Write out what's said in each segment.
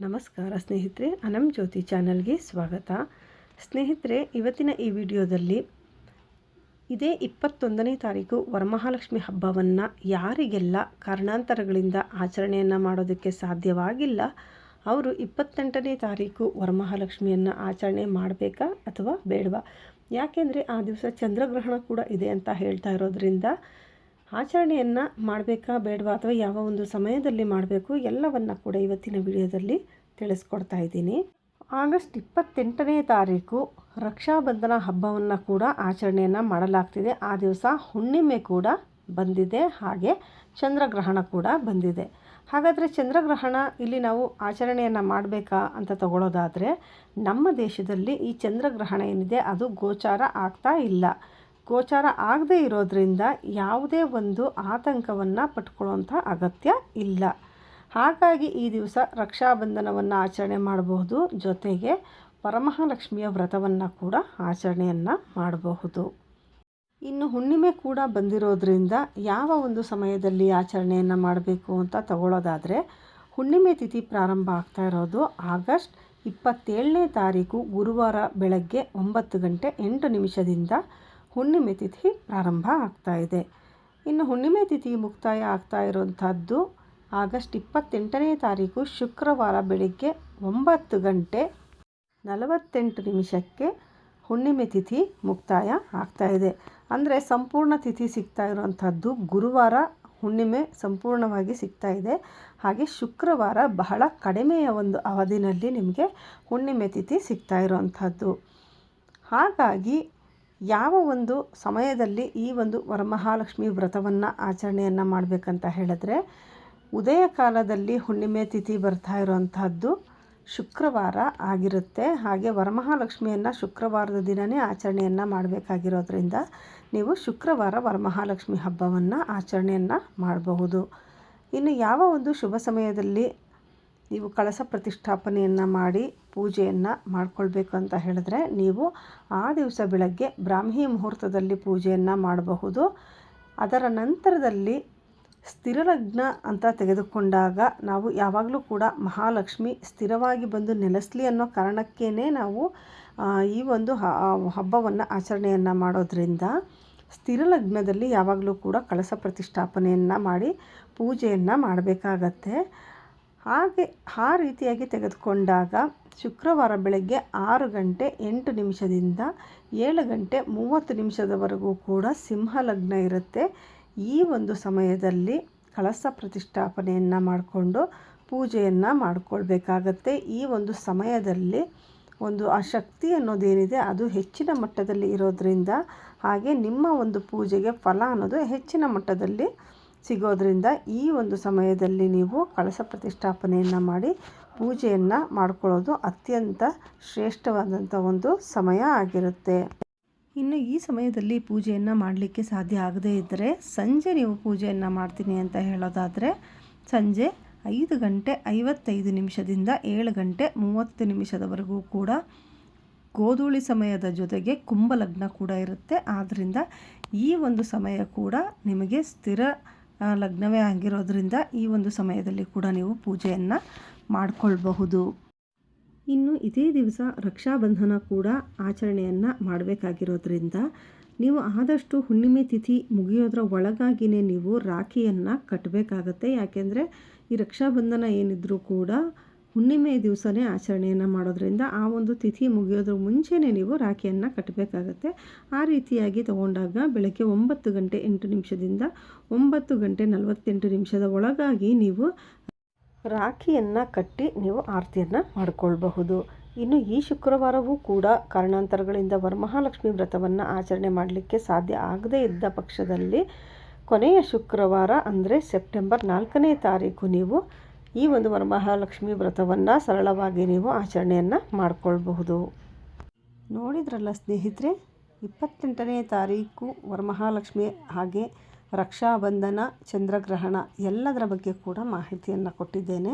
ನಮಸ್ಕಾರ ಸ್ನೇಹಿತರೆ, ಅನಮ್ ಜ್ಯೋತಿ ಚಾನಲ್ಗೆ ಸ್ವಾಗತ. ಸ್ನೇಹಿತರೆ, ಇವತ್ತಿನ ಈ ವಿಡಿಯೋದಲ್ಲಿ ಇದೇ 21ನೇ ತಾರೀಕು ವರಮಹಾಲಕ್ಷ್ಮಿ ಹಬ್ಬವನ್ನು ಯಾರಿಗೆಲ್ಲ ಕಾರಣಾಂತರಗಳಿಂದ ಆಚರಣೆಯನ್ನು ಮಾಡೋದಕ್ಕೆ ಸಾಧ್ಯವಾಗಿಲ್ಲ, ಅವರು 28ನೇ ತಾರೀಕು ವರಮಹಾಲಕ್ಷ್ಮಿಯನ್ನು ಆಚರಣೆ ಮಾಡಬೇಕಾ ಅಥವಾ ಬೇಡವಾ? ಯಾಕೆಂದರೆ ಆ ದಿವಸ ಚಂದ್ರಗ್ರಹಣ ಕೂಡ ಇದೆ ಅಂತ ಹೇಳ್ತಾ ಇರೋದ್ರಿಂದ ಆಚರಣೆಯನ್ನು ಮಾಡಬೇಕಾ ಬೇಡವಾ ಅಥವಾ ಯಾವ ಒಂದು ಸಮಯದಲ್ಲಿ ಮಾಡಬೇಕು ಎಲ್ಲವನ್ನು ಕೂಡ ಇವತ್ತಿನ ವಿಡಿಯೋದಲ್ಲಿ ತಿಳಿಸ್ಕೊಡ್ತಾ ಇದ್ದೀನಿ. ಆಗಸ್ಟ್ 28ನೇ ತಾರೀಕು ರಕ್ಷಾಬಂಧನ ಹಬ್ಬವನ್ನು ಕೂಡ ಆಚರಣೆಯನ್ನು ಮಾಡಲಾಗ್ತಿದೆ. ಆ ದಿವಸ ಹುಣ್ಣಿಮೆ ಕೂಡ ಬಂದಿದೆ, ಹಾಗೆ ಚಂದ್ರಗ್ರಹಣ ಕೂಡ ಬಂದಿದೆ. ಹಾಗಾದರೆ ಚಂದ್ರಗ್ರಹಣ ಇಲ್ಲಿ ನಾವು ಆಚರಣೆಯನ್ನು ಮಾಡಬೇಕಾ ಅಂತ ತಗೊಳ್ಳೋದಾದರೆ, ನಮ್ಮ ದೇಶದಲ್ಲಿ ಈ ಚಂದ್ರಗ್ರಹಣ ಏನಿದೆ ಅದು ಗೋಚಾರ ಆಗ್ತಾ ಇಲ್ಲ. ಗೋಚಾರ ಆಗದೇ ಇರೋದರಿಂದ ಯಾವುದೇ ಒಂದು ಆತಂಕವನ್ನು ಪಟ್ಕೊಳ್ಳುವಂಥ ಅಗತ್ಯ ಇಲ್ಲ. ಹಾಗಾಗಿ ಈ ದಿವಸ ರಕ್ಷಾಬಂಧನವನ್ನು ಆಚರಣೆ ಮಾಡಬಹುದು, ಜೊತೆಗೆ ವರಮಹಾಲಕ್ಷ್ಮಿಯ ವ್ರತವನ್ನು ಕೂಡ ಆಚರಣೆಯನ್ನು ಮಾಡಬಹುದು. ಇನ್ನು ಹುಣ್ಣಿಮೆ ಕೂಡ ಬಂದಿರೋದ್ರಿಂದ ಯಾವ ಒಂದು ಸಮಯದಲ್ಲಿ ಆಚರಣೆಯನ್ನು ಮಾಡಬೇಕು ಅಂತ ತಗೊಳ್ಳೋದಾದರೆ, ಹುಣ್ಣಿಮೆ ತಿಥಿ ಪ್ರಾರಂಭ ಆಗ್ತಾ ಇರೋದು ಆಗಸ್ಟ್ 27ನೇ ತಾರೀಕು ಗುರುವಾರ ಬೆಳಗ್ಗೆ 9 ಗಂಟೆ 8 ನಿಮಿಷದಿಂದ ಹುಣ್ಣಿಮೆ ತಿಥಿ ಪ್ರಾರಂಭ ಆಗ್ತಾ ಇದೆ. ಇನ್ನು ಹುಣ್ಣಿಮೆ ತಿಥಿ ಮುಕ್ತಾಯ ಆಗ್ತಾ ಇರುವಂಥದ್ದು ಆಗಸ್ಟ್ 28ನೇ ತಾರೀಕು ಶುಕ್ರವಾರ ಬೆಳಗ್ಗೆ 9 ಗಂಟೆ 48 ನಿಮಿಷಕ್ಕೆ ಹುಣ್ಣಿಮೆ ತಿಥಿ ಮುಕ್ತಾಯ ಆಗ್ತಾ ಇದೆ. ಅಂದರೆ ಸಂಪೂರ್ಣ ತಿಥಿ ಸಿಗ್ತಾ ಇರುವಂಥದ್ದು ಗುರುವಾರ ಹುಣ್ಣಿಮೆ ಸಂಪೂರ್ಣವಾಗಿ ಸಿಗ್ತಾ ಇದೆ. ಹಾಗೆ ಶುಕ್ರವಾರ ಬಹಳ ಕಡಿಮೆಯ ಒಂದು ಅವಧಿನಲ್ಲಿ ನಿಮಗೆ ಹುಣ್ಣಿಮೆ ತಿಥಿ ಸಿಗ್ತಾ ಇರುವಂಥದ್ದು. ಹಾಗಾಗಿ ಯಾವ ಒಂದು ಸಮಯದಲ್ಲಿ ಈ ಒಂದು ವರಮಹಾಲಕ್ಷ್ಮಿ ವ್ರತವನ್ನು ಆಚರಣೆಯನ್ನು ಮಾಡಬೇಕಂತ ಹೇಳಿದ್ರೆ, ಉದಯ ಕಾಲದಲ್ಲಿ ಹುಣ್ಣಿಮೆ ತಿಥಿ ಬರ್ತಾ ಇರುವಂತಹದ್ದು ಶುಕ್ರವಾರ ಆಗಿರುತ್ತೆ. ಹಾಗೆ ವರಮಹಾಲಕ್ಷ್ಮಿಯನ್ನು ಶುಕ್ರವಾರದ ದಿನವೇ ಆಚರಣೆಯನ್ನು ಮಾಡಬೇಕಾಗಿರೋದ್ರಿಂದ ನೀವು ಶುಕ್ರವಾರ ವರಮಹಾಲಕ್ಷ್ಮಿ ಹಬ್ಬವನ್ನು ಆಚರಣೆಯನ್ನು ಮಾಡಬಹುದು. ಇನ್ನು ಯಾವ ಒಂದು ಶುಭ ಸಮಯದಲ್ಲಿ ನೀವು ಕಳಸ ಪ್ರತಿಷ್ಠಾಪನೆಯನ್ನು ಮಾಡಿ ಪೂಜೆಯನ್ನು ಮಾಡಿಕೊಳ್ಬೇಕು ಅಂತ ಹೇಳಿದ್ರೆ, ನೀವು ಆ ದಿವಸ ಬೆಳಗ್ಗೆ ಬ್ರಾಹ್ಮಿ ಮುಹೂರ್ತದಲ್ಲಿ ಪೂಜೆಯನ್ನು ಮಾಡಬಹುದು. ಅದರ ನಂತರದಲ್ಲಿ ಸ್ಥಿರಲಗ್ನ ಅಂತ ತೆಗೆದುಕೊಂಡಾಗ ನಾವು ಯಾವಾಗಲೂ ಕೂಡ ಮಹಾಲಕ್ಷ್ಮಿ ಸ್ಥಿರವಾಗಿ ಬಂದು ನೆಲೆಸಲಿ ಅನ್ನೋ ಕಾರಣಕ್ಕೇ ನಾವು ಈ ಒಂದು ಹಬ್ಬವನ್ನು ಆಚರಣೆಯನ್ನು ಮಾಡೋದ್ರಿಂದ ಸ್ಥಿರಲಗ್ನದಲ್ಲಿ ಯಾವಾಗಲೂ ಕೂಡ ಕಳಸ ಪ್ರತಿಷ್ಠಾಪನೆಯನ್ನು ಮಾಡಿ ಪೂಜೆಯನ್ನು ಮಾಡಬೇಕಾಗತ್ತೆ. ಹಾಗೆ ಆ ರೀತಿಯಾಗಿ ತೆಗೆದುಕೊಂಡಾಗ ಶುಕ್ರವಾರ ಬೆಳಗ್ಗೆ 6 ಗಂಟೆ 8 ನಿಮಿಷದಿಂದ 7 ಗಂಟೆ 30 ನಿಮಿಷದವರೆಗೂ ಕೂಡ ಸಿಂಹಲಗ್ನ ಇರುತ್ತೆ. ಈ ಒಂದು ಸಮಯದಲ್ಲಿ ಕಳಸ ಪ್ರತಿಷ್ಠಾಪನೆಯನ್ನು ಮಾಡಿಕೊಂಡು ಪೂಜೆಯನ್ನು ಮಾಡಿಕೊಳ್ಬೇಕಾಗತ್ತೆ. ಈ ಒಂದು ಸಮಯದಲ್ಲಿ ಒಂದು ಆ ಶಕ್ತಿ ಅನ್ನೋದೇನಿದೆ ಅದು ಹೆಚ್ಚಿನ ಮಟ್ಟದಲ್ಲಿ ಇರೋದರಿಂದ, ಹಾಗೆ ನಿಮ್ಮ ಒಂದು ಪೂಜೆಗೆ ಫಲ ಅನ್ನೋದು ಹೆಚ್ಚಿನ ಮಟ್ಟದಲ್ಲಿ ಸಿಗೋದ್ರಿಂದ ಈ ಒಂದು ಸಮಯದಲ್ಲಿ ನೀವು ಕಳಸ ಪ್ರತಿಷ್ಠಾಪನೆಯನ್ನು ಮಾಡಿ ಪೂಜೆಯನ್ನು ಮಾಡ್ಕೊಳ್ಳೋದು ಅತ್ಯಂತ ಶ್ರೇಷ್ಠವಾದಂಥ ಒಂದು ಸಮಯ ಆಗಿರುತ್ತೆ. ಇನ್ನು ಈ ಸಮಯದಲ್ಲಿ ಪೂಜೆಯನ್ನು ಮಾಡಲಿಕ್ಕೆ ಸಾಧ್ಯ ಆಗದೇ ಇದ್ದರೆ, ಸಂಜೆ ನೀವು ಪೂಜೆಯನ್ನು ಮಾಡ್ತೀನಿ ಅಂತ ಹೇಳೋದಾದರೆ ಸಂಜೆ 5 ಗಂಟೆ 55 ನಿಮಿಷದಿಂದ 7 ಗಂಟೆ 30 ನಿಮಿಷದವರೆಗೂ ಕೂಡ ಗೋಧೂಳಿ ಸಮಯದ ಜೊತೆಗೆ ಕುಂಭಲಗ್ನ ಕೂಡ ಇರುತ್ತೆ. ಆದ್ದರಿಂದ ಈ ಒಂದು ಸಮಯ ಕೂಡ ನಿಮಗೆ ಸ್ಥಿರ ಲಗ್ನವೇ ಆಗಿರೋದ್ರಿಂದ ಈ ಒಂದು ಸಮಯದಲ್ಲಿ ಕೂಡ ನೀವು ಪೂಜೆಯನ್ನು ಮಾಡಿಕೊಳ್ಬಹುದು. ಇನ್ನು ಇದೇ ದಿವಸ ರಕ್ಷಾಬಂಧನ ಕೂಡ ಆಚರಣೆಯನ್ನು ಮಾಡಬೇಕಾಗಿರೋದ್ರಿಂದ ನೀವು ಆದಷ್ಟು ಹುಣ್ಣಿಮೆ ತಿಥಿ ಮುಗಿಯೋದ್ರ ಒಳಗಾಗಿಯೇ ನೀವು ರಾಖಿಯನ್ನು ಕಟ್ಟಬೇಕಾಗತ್ತೆ. ಯಾಕೆಂದರೆ ಈ ರಕ್ಷಾಬಂಧನ ಏನಿದ್ರೂ ಕೂಡ ಹುಣ್ಣಿಮೆ ದಿವಸನೇ ಆಚರಣೆಯನ್ನು ಮಾಡೋದ್ರಿಂದ ಆ ಒಂದು ತಿಥಿ ಮುಗಿಯೋದ್ರ ಮುಂಚೆನೇ ನೀವು ರಾಖಿಯನ್ನು ಕಟ್ಟಬೇಕಾಗತ್ತೆ. ಆ ರೀತಿಯಾಗಿ ತಗೊಂಡಾಗ ಬೆಳಗ್ಗೆ 9 ಗಂಟೆ 8 ನಿಮಿಷದಿಂದ 9 ಗಂಟೆ 48 ನಿಮಿಷದ ಒಳಗಾಗಿ ನೀವು ರಾಖಿಯನ್ನು ಕಟ್ಟಿ ನೀವು ಆರತಿಯನ್ನು ಮಾಡಿಕೊಳ್ಬಹುದು. ಇನ್ನು ಈ ಶುಕ್ರವಾರವೂ ಕೂಡ ಕಾರಣಾಂತರಗಳಿಂದ ವರಮಹಾಲಕ್ಷ್ಮಿ ವ್ರತವನ್ನು ಆಚರಣೆ ಮಾಡಲಿಕ್ಕೆ ಸಾಧ್ಯ ಆಗದೇ ಇದ್ದ ಪಕ್ಷದಲ್ಲಿ ಕೊನೆಯ ಶುಕ್ರವಾರ ಅಂದರೆ ಸೆಪ್ಟೆಂಬರ್ 4ನೇ ತಾರೀಕು ನೀವು ಈ ಒಂದು ವರಮಹಾಲಕ್ಷ್ಮಿ ವ್ರತವನ್ನು ಸರಳವಾಗಿ ನೀವು ಆಚರಣೆಯನ್ನು ಮಾಡಿಕೊಳ್ಬಹುದು. ನೋಡಿದ್ರಲ್ಲ ಸ್ನೇಹಿತರೆ, 28ನೇ ತಾರೀಕು ವರಮಹಾಲಕ್ಷ್ಮಿ ಹಾಗೆ ರಕ್ಷಾಬಂಧನ ಚಂದ್ರಗ್ರಹಣ ಎಲ್ಲದರ ಬಗ್ಗೆ ಕೂಡ ಮಾಹಿತಿಯನ್ನು ಕೊಟ್ಟಿದ್ದೇನೆ.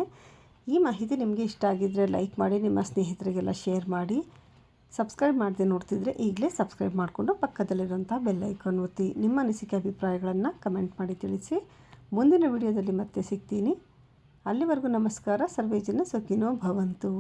ಈ ಮಾಹಿತಿ ನಿಮಗೆ ಇಷ್ಟ ಆಗಿದ್ದರೆ ಲೈಕ್ ಮಾಡಿ, ನಿಮ್ಮ ಸ್ನೇಹಿತರಿಗೆಲ್ಲ ಶೇರ್ ಮಾಡಿ. ಸಬ್ಸ್ಕ್ರೈಬ್ ಮಾಡದೆ ನೋಡ್ತಿದ್ರೆ ಈಗಲೇ ಸಬ್ಸ್ಕ್ರೈಬ್ ಮಾಡಿಕೊಂಡು ಪಕ್ಕದಲ್ಲಿರುವಂಥ ಬೆಲ್ ಐಕಾನ್ ಒತ್ತಿ. ನಿಮ್ಮ ಅನಿಸಿಕೆ ಅಭಿಪ್ರಾಯಗಳನ್ನು ಕಮೆಂಟ್ ಮಾಡಿ ತಿಳಿಸಿ. ಮುಂದಿನ ವಿಡಿಯೋದಲ್ಲಿ ಮತ್ತೆ ಸಿಗ್ತೀನಿ. ಅಲ್ಲಿವರೆಗೂ ನಮಸ್ಕಾರ. ಸರ್ವೇ ಜನ ಸುಖಿನೋ ಭವಂತು.